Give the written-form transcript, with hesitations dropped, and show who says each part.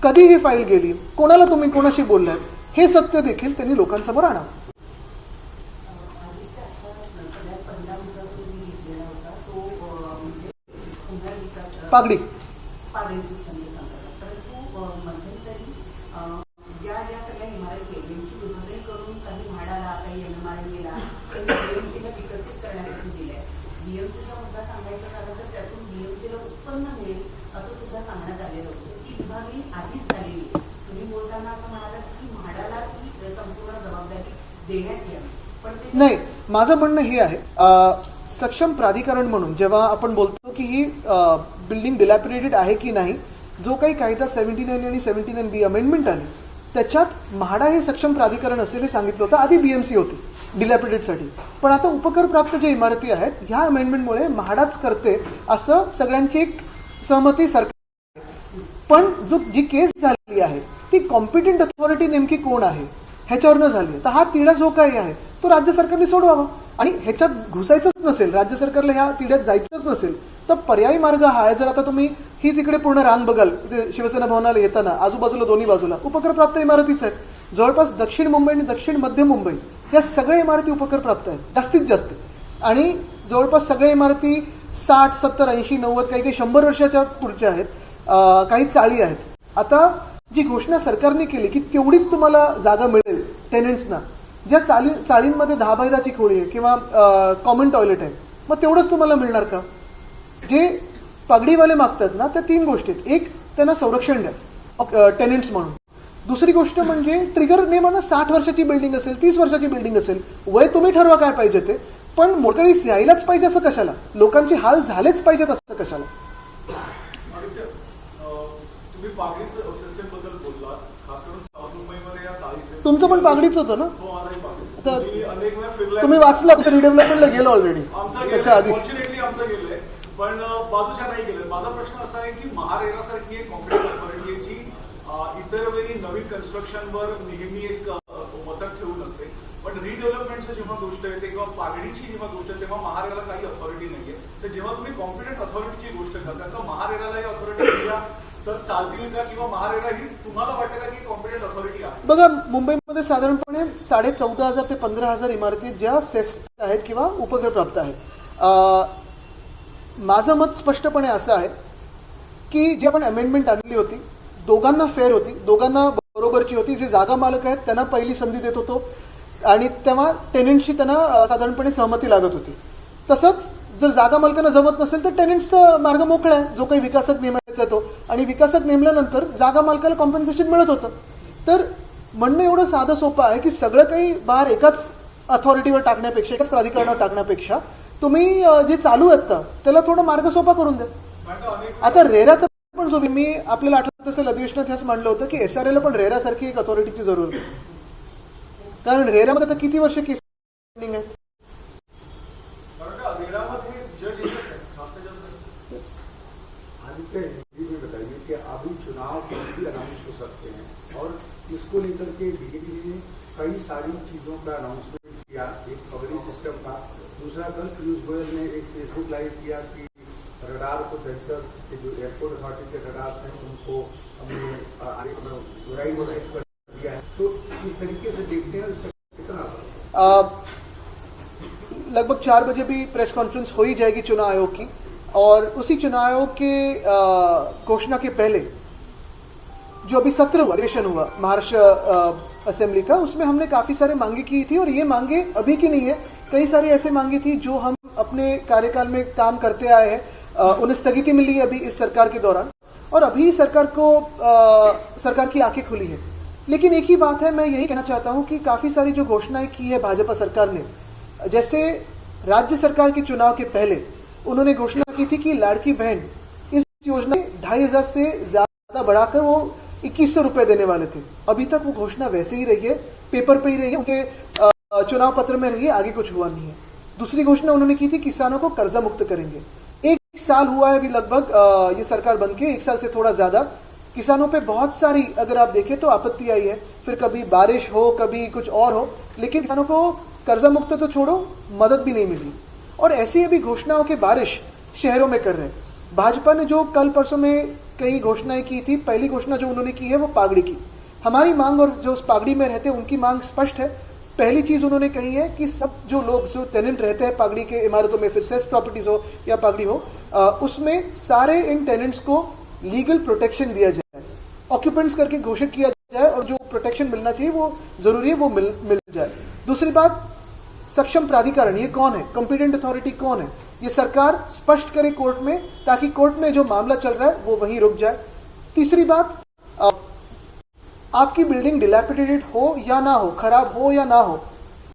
Speaker 1: कधी ही फाईल गेली, कोणाला तुम्ही कोणाशी बोललाय, हे सत्य देखील त्यांनी लोकांसमोर आणावं. पागडी नाही, माझं म्हणणं हे आहे, सक्षम प्राधिकरण म्हणून जेव्हा आपण बोलतो की ही बिल्डिंग डिलॅपिडेटेड आहे की नाही, जो काही कायदा 79 आणि 79B अमेंडमेंट आली त्याच्यात म्हाडा हे सक्षम प्राधिकरण असेल हे सांगितलं होतं. आधी BMC होती डिलॅपिडेटसाठी, पण आता उपकरप्राप्त ज्या इमारती आहेत ह्या अमेंडमेंटमुळे म्हाडाच करते असं सगळ्यांची एक सहमती सरकार. पण जी केस झालेली आहे ती कॉम्पिटंट अथॉरिटी नेमकी कोण आहे ह्याच्यावरनं झाली. तर हा तिढा जो काही आहे तो राज्य सरकारने सोडवावा, आणि ह्याच्यात घुसायचंच नसेल, राज्य सरकारला ह्या तिढ्यात जायचंच नसेल तर पर्यायी मार्ग हा आहे. जर आता तुम्ही हीच इकडे पूर्ण रांग बघाल, इथे शिवसेना भवनाला येताना आजूबाजूला दोन्ही बाजूला उपकरप्राप्त इमारतीच आहेत. जवळपास दक्षिण मुंबई आणि दक्षिण मध्य मुंबई या सगळ्या इमारती उपकरप्राप्त आहेत जास्तीत जास्त, आणि जवळपास सगळ्या इमारती 60, 70, 80, 90, काही 100 वर्षाच्या पुढच्या आहेत, काही चाळी आहेत. आता जी घोषणा सरकारने केली की तेवढीच तुम्हाला जागा मिळेल टेनंट्सना, ज्या चाळींमध्ये 10 बाय 10ची खोली आहे किंवा कॉमन टॉयलेट आहे, मग तेवढंच तुम्हाला मिळणार का? जे पगडीवाले मागतात ना त्या 3 गोष्टी आहेत. एक, त्यांना संरक्षण द्या टेनंट्स म्हणून. दुसरी गोष्ट म्हणजे ट्रिगर नेमानं 60 वर्षाची बिल्डिंग असेल, 30 वर्षाची बिल्डिंग असेल, वय तुम्ही ठरवा काय पाहिजे ते, पण मोडकळीस यायलाच पाहिजे असं कशाला, लोकांचे हाल झालेच पाहिजेत असं कशाला. तुमचं पण पागडीच होतं ना, तुम्ही वाचला, रिडेव्हलपमेंटला गेलो ऑलरेडी त्याच्या आधी.
Speaker 2: पण बाजूच्या नाही गेलं. माझा प्रश्न असा आहे की महारेरासारखी एक कॉम्पिटंट अथॉरिटी आहे जी इतर वेळी नवीन कन्स्ट्रक्शनवर नेहमी एक वचक ठेवून असते, पण रिडेव्हलपमेंटची जेव्हा गोष्ट येते किंवा पागडीची जेव्हा गोष्ट आहे तेव्हा महारेराला काही अथॉरिटी नाहीये. तर जेव्हा तुम्ही कॉम्पिटंट अथॉरिटीची गोष्ट करता तर महारेराला ही अथॉरिटी दिल्या तर चालतील का, किंवा महारेरा ही तुम्हाला वाटतं का की कॉम्पिटंट अथॉरिटी आहे?
Speaker 1: बघा, मुंबईमध्ये साधारणपणे 14,500 ते 15,000 इमारती ज्या सेस्ट आहेत किंवा उपकरप्राप्त आहेत. माझं मत स्पष्टपणे असं आहे की जी आपण अमेंडमेंट आणली होती दोघांना फेअर होती, दोघांना बरोबरची होती. जे जागा मालक आहेत त्यांना पहिली संधी देत होतो आणि तेव्हा टेनंटशी त्यांना साधारणपणे सहमती लागत होती. तसंच जर जागा मालकांना जमत नसेल तर टेनंट्सचा मार्ग मोकळा आहे, जो काही विकासक नेमायचा तो, आणि विकासक नेमल्यानंतर जागा मालकाला कॉम्पन्सेशन मिळत होतं. तर म्हणणं एवढं साधं सोपं आहे की सगळं काही बाहेर एकाच अथॉरिटीवर टाकण्यापेक्षा, एकाच प्राधिकरणावर टाकण्यापेक्षा तुम्ही जे चालू आहेत त्याला थोडा मार्ग सोपा करून द्या. आता रेराचं पण जो मी आपल्याला आठवत असेल अधिवेशनात हेच मांडलं होतं की SRA ला पण रेरासारखी एक अथॉरिटीची जरूर आहे, कारण रेरामध्ये आता किती वर्ष केस पेंडिंग आहे.
Speaker 3: बताइए कि अभी चुनाव भी अनाउंस हो सकते हैं और इसको लेकर के डीजीपी ने कई सारी चीजों का अनाउंसमेंट किया, एक खबरी सिस्टम का. दूसरा, कल पीयूष गोयल ने एक फेसबुक लाइव किया कि रडार को दरअसल जो एयरपोर्ट अथॉरिटी के रडार हैं उनको हमने कर दिया है. तो इस तरीके से देखते हैं इसका कितना
Speaker 1: लगभग 4 बजे भी प्रेस कॉन्फ्रेंस हो ही जाएगी चुनाव आयोग की, और उसी चुनाव आयोग के घोषणा के पहले जो अभी सत्र हुआ, अधिवेशन हुआ महाराष्ट्र असेंबली का, उसमें हमने काफ़ी सारे मांगे की थी. और ये मांगे अभी की नहीं है, कई सारी ऐसे मांगी थी जो हम अपने कार्यकाल में काम करते आए हैं. उन्हें स्थगिति मिली है अभी इस सरकार के दौरान, और अभी सरकार की आंखें खुली है. लेकिन एक ही बात है, मैं यही कहना चाहता हूँ कि काफ़ी सारी जो घोषणाएं की है भाजपा सरकार ने, जैसे राज्य सरकार के चुनाव के पहले उन्होंने घोषणा की थी कि लाड़की बहन इस योजना 2,500 से ज़्यादा बढ़ाकर वो 2,100 रुपये देने वाले थे. अभी तक वो घोषणा वैसे ही रही है, पेपर पे ही रही है, उनके चुनाव पत्र में रही है, आगे कुछ हुआ नहीं है. दूसरी घोषणा उन्होंने की थी किसानों को कर्जा मुक्त करेंगे. 1 साल हुआ है अभी लगभग ये सरकार बनके, 1 साल से थोड़ा ज़्यादा. किसानों पे बहुत सारी, अगर आप देखें तो आपत्ति आई है, फिर कभी बारिश हो, कभी कुछ और हो, लेकिन किसानों को कर्जा मुक्त तो छोड़ो, मदद भी नहीं मिली. और ऐसी अभी घोषणाओं की बारिश शहरों में कर रहे हैं. भाजपा ने जो कल परसों में कई घोषणाएं की थी, पहली घोषणा जो उन्होंने की है वो पागड़ी की। हमारी मांग और जो उस पागड़ी में रहते हैं उनकी मांग स्पष्ट है। पहली चीज उन्होंने कही है कि सब जो लोग जो टेनेंट रहते हैं पागड़ी के इमारतों में, फिर सेस प्रॉपर्टीज हो या पागड़ी हो, उसमें सारे इन टेनेंट्स को लीगल प्रोटेक्शन दिया जाए, ऑक्यूपेंट्स करके घोषित किया जाए और जो प्रोटेक्शन मिलना चाहिए वो जरूरी है वो मिल जाए। दूसरी बात, सक्षम प्राधिकरण ये कौन है, कॉम्पिटेंट अथॉरिटी कौन है, ये सरकार स्पष्ट करे कोर्ट में, ताकि कोर्ट में जो मामला चल रहा है वो वहीं रुक जाए। तीसरी बात, आपकी बिल्डिंग डिलैपिडेटेड हो या ना हो, खराब हो या ना हो,